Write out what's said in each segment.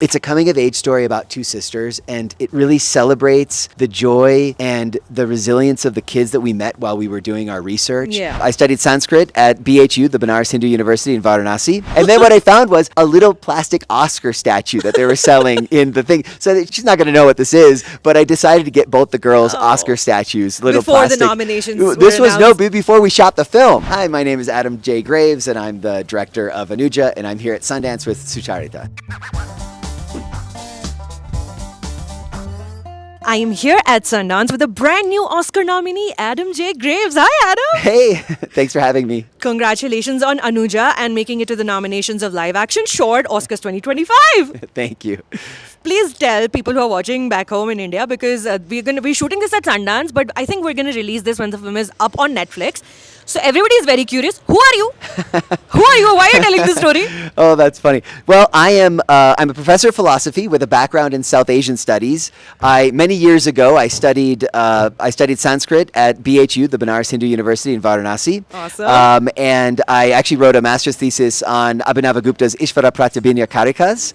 It's a coming-of-age story about two sisters, and it really celebrates the joy and the resilience of the kids that we met while we were doing our research. Yeah. I studied Sanskrit at BHU, the Banaras Hindu University in Varanasi, and then what I found was a little plastic Oscar statue that they were selling in the thing. So she's not going to know what this is, but I decided to get both the girls Oscar statues, little Before plastic. the nominations This were was announced. before we shot the film. Hi, my name is Adam J. Graves, and I'm the director of Anuja, and I'm here at Sundance with Sucharita. I am here at Sundance with a brand new Oscar nominee, Adam J. Graves. Hi, Adam. Hey, thanks for having me. Congratulations on Anuja and making it to the nominations of Live Action Short, Oscars 2025. Thank you. Please tell people who are watching back home in India, because we're going to be shooting this at Sundance, but I think we're going to release this when the film is up on Netflix. So everybody is very curious. Who are you? Who are you? Why are you telling this story? Oh, that's funny. Well, I'm a professor of philosophy with a background in South Asian studies. Many years ago, I studied Sanskrit at BHU, the Banaras Hindu University in Varanasi. Awesome. And I actually wrote a master's thesis on Abhinavagupta's Ishvara Pratibhinya Karikas.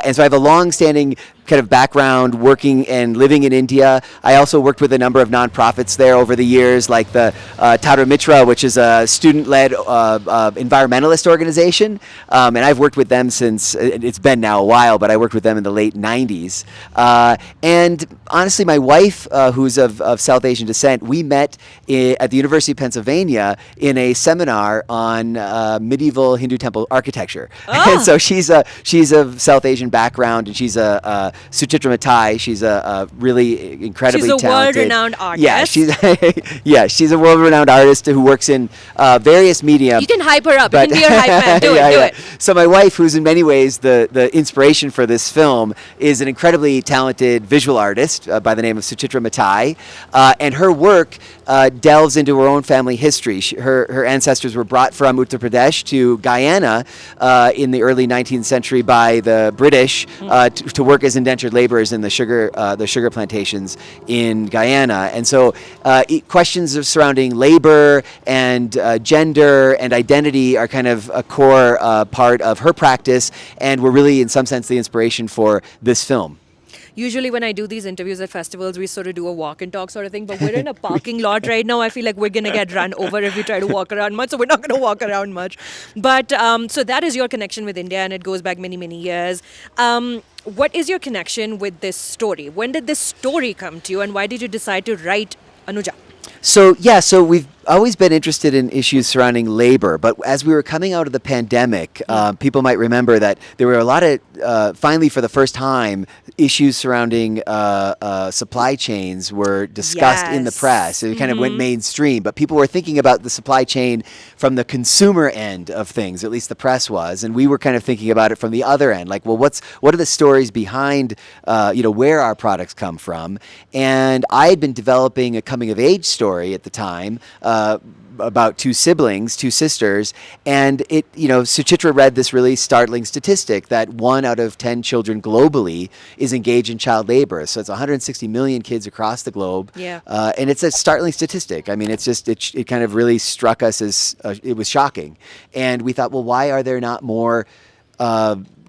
And so I have a long-standing kind of background working and living in India. I also worked with a number of nonprofits there over the years, like the Tara Mitra, which is a student-led environmentalist organization. And I've worked with them since, it's been now a while, but I worked with them in the late 90s. And honestly, my wife, who's of South Asian descent, we met at the University of Pennsylvania in a seminar on medieval Hindu temple architecture. And so she's of South Asian background, and she's a Suchitra Mattai. She's a really incredibly She's a talented, world-renowned artist. Yeah, she's a world-renowned artist who works in various media. You can hype her up. You can be her hype man. Do it. So my wife, who's in many ways the inspiration for this film, is an incredibly talented visual artist by the name of Suchitra Mattai, and her work delves into her own family history. Her ancestors were brought from Uttar Pradesh to Guyana in the early 19th century by the British to work as indentured laborers in the sugar plantations in Guyana. And so questions surrounding labor and gender and identity are kind of a core part of her practice, and were really, in some sense, the inspiration for this film. Usually when I do these interviews at festivals, we sort of do a walk and talk sort of thing, but we're in a parking lot right now. I feel like we're going to get run over if we try to walk around much, so we're not going to walk around much. But so that is your connection with India, and it goes back many, many years. What is your connection with this story? When did this story come to you, and why did you decide to write Anuja? So we've always been interested in issues surrounding labor, but as we were coming out of the pandemic, people might remember that there were a lot of, finally for the first time, issues surrounding supply chains were discussed in the press. It kind of went mainstream, but people were thinking about the supply chain from the consumer end of things, at least the press was, and we were kind of thinking about it from the other end, like, well, what are the stories behind, where our products come from? And I had been developing a coming-of-age story at the time, about two sisters, and Suchitra read this really startling statistic that 1 out of 10 children globally is engaged in child labor. So it's 160 million kids across the globe. Yeah. And it's a startling statistic. I mean, it kind of really struck us as it was shocking. And we thought, well, why are there not more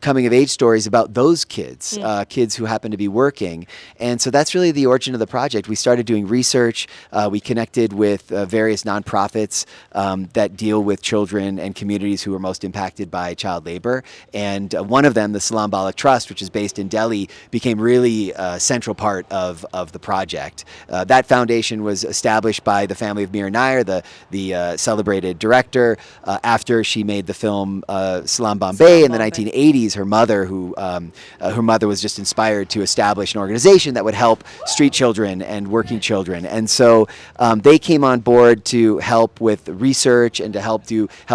coming of age stories about those kids, kids who happen to be working? And so that's really the origin of the project. We started doing research. We connected with various nonprofits that deal with children and communities who are most impacted by child labor. And one of them, the Salam Balak Trust, which is based in Delhi, became really a central part of the project. That foundation was established by the family of Mir Nair, the celebrated director, after she made the film Salam Bombay in the 1980s. Her mother, her mother was just inspired to establish an organization that would help street children and working children, and so they came on board to help with research and to help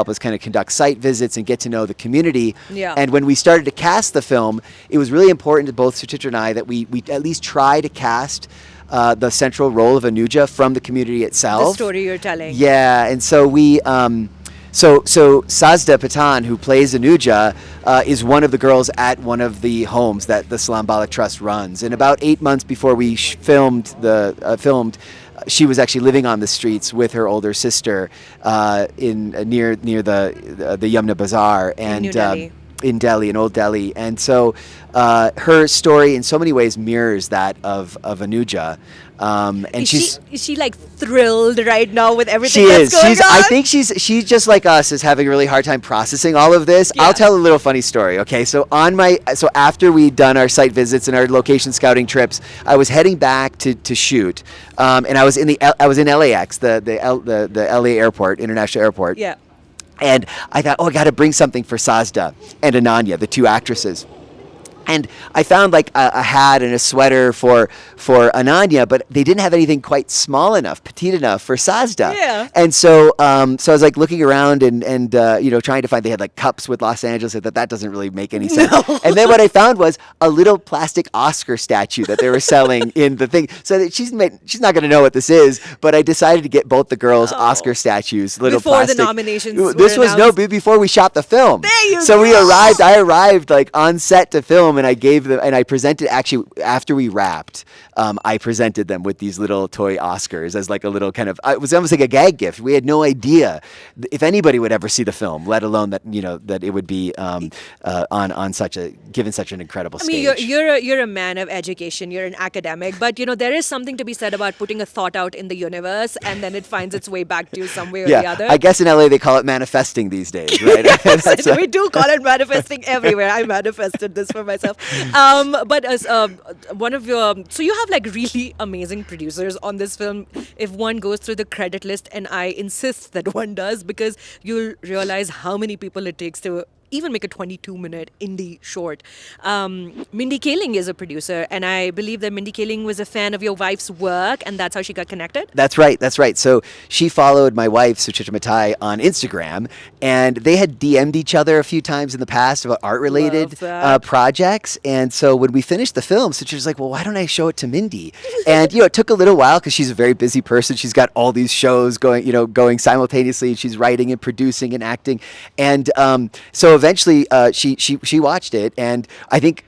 us kind of conduct site visits and get to know the community. Yeah. And when we started to cast the film, it was really important to both Suchitra and I that we at least try to cast the central role of Anuja from the community itself. The story you're telling. Yeah, and so we. So Sajda Pathan, who plays Anuja, is one of the girls at one of the homes that the Salam Balak Trust runs. And about 8 months before we filmed, she was actually living on the streets with her older sister near the Yamuna Bazaar. In New Delhi. in Delhi, in Old Delhi, and so her story in so many ways mirrors that of Anuja. And Is she like thrilled right now with everything she that's is. going She's. on? I think she's just like us, is having a really hard time processing all of this. Yeah. I'll tell a little funny story. Okay, so after we'd done our site visits and our location scouting trips, I was heading back to shoot, and I was in LAX, the LA airport, international airport. Yeah. And I thought, I got to bring something for Sajda and Ananya, the two actresses. And I found like a hat and a sweater for Ananya, but they didn't have anything quite small enough, petite enough for Sajda. Yeah. And so I was like looking around and trying to find. They had like cups with Los Angeles. I thought that doesn't really make any sense. No. And then what I found was a little plastic Oscar statue that they were selling in the thing. So that she's not going to know what this is. But I decided to get both the girls Oscar statues, little Before plastic. the nominations This were was announced. before we shot the film. There you so go. I arrived like on set to film, and I gave them, and I presented, actually after we wrapped, I presented them with these little toy Oscars as like a little kind of, it was almost like a gag gift. We had no idea if anybody would ever see the film, let alone that that it would be on given such an incredible I mean, stage. you're a man of education. You're an academic, but there is something to be said about putting a thought out in the universe, and then it finds its way back to you some way or the other. I guess in LA they call it manifesting these days, right? Yes, we do call it manifesting everywhere. I manifested this for myself. But as one of your, so you have like really amazing producers on this film. If one goes through the credit list, and I insist that one does, because you'll realize how many people it takes to even make a 22-minute indie short. Mindy Kaling is a producer, and I believe that Mindy Kaling was a fan of your wife's work, and that's how she got connected? That's right. So she followed my wife, Suchitra Mattai, on Instagram, and they had DM'd each other a few times in the past about art-related projects. And so when we finished the film, Suchitra's like, well, why don't I show it to Mindy? And, it took a little while because she's a very busy person. She's got all these shows going simultaneously, and she's writing and producing and acting. And so eventually she watched it, and I think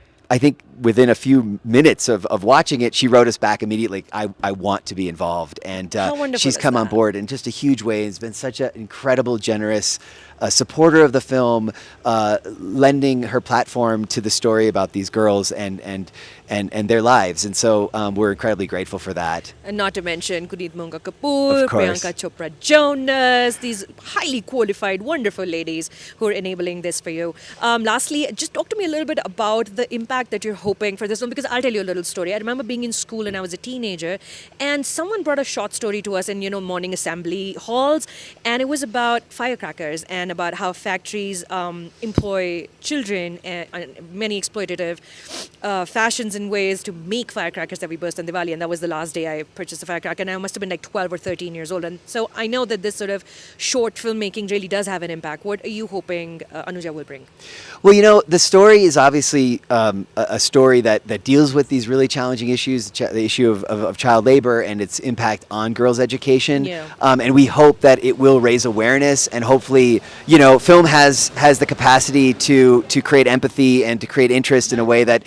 within a few minutes of watching it, she wrote us back immediately, I want to be involved. And she's come on board in just a huge way. It's been such an incredible, generous supporter of the film, lending her platform to the story about these girls and their lives. And so we're incredibly grateful for that. And not to mention Kunit Munga Kapoor, Of course. Priyanka Chopra Jonas, these highly qualified, wonderful ladies who are enabling this for you. Lastly, just talk to me a little bit about the impact that you're hoping for this film, because I'll tell you a little story. I remember being in school and I was a teenager, and someone brought a short story to us in, morning assembly halls, and it was about firecrackers and about how factories employ children and many exploitative fashions and ways to make firecrackers that we burst on Diwali. And that was the last day I purchased a firecracker, and I must have been like 12 or 13 years old. And so I know that this sort of short filmmaking really does have an impact. What are you hoping Anuja will bring? Well, the story is obviously a story that deals with these really challenging issues, the issue of child labor and its impact on girls' education. Yeah. And we hope that it will raise awareness, and hopefully, film has the capacity to create empathy and to create interest in a way that,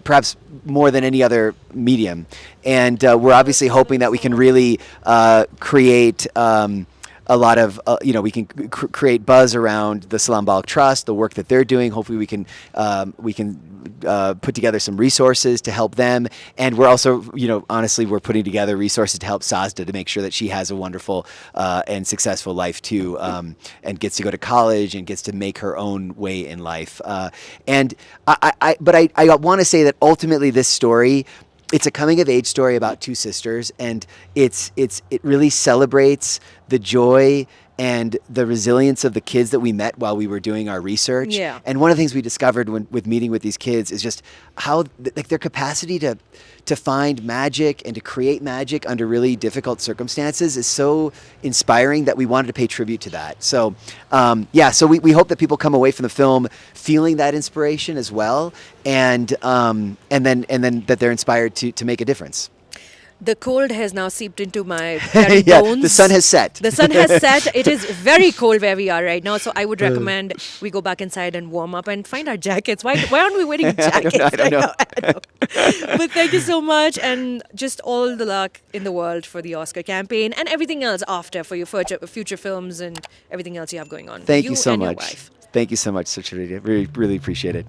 perhaps more than any other medium. And we're obviously hoping that we can really create a lot of, we can create buzz around the Salam Balk Trust, the work that they're doing. Hopefully we can put together some resources to help them. And we're also, honestly, we're putting together resources to help Sajda to make sure that she has a wonderful and successful life too, and gets to go to college and gets to make her own way in life. But I want to say that ultimately this story, it's a coming of age story about two sisters, and it really celebrates the joy and the resilience of the kids that we met while we were doing our research. Yeah. And one of the things we discovered with meeting with these kids is just how their capacity to find magic and to create magic under really difficult circumstances is so inspiring that we wanted to pay tribute to that. So, so we hope that people come away from the film feeling that inspiration as well, and then that they're inspired to make a difference. The cold has now seeped into my very bones. The sun has set. The sun has set. It is very cold where we are right now, so I would recommend we go back inside and warm up and find our jackets. Why aren't we wearing jackets? I don't know. But thank you so much, and just all the luck in the world for the Oscar campaign and everything else after for your future films and everything else you have going on. Thank you so and much. Your wife. Thank you so much, Sucharita. Really, really appreciate it.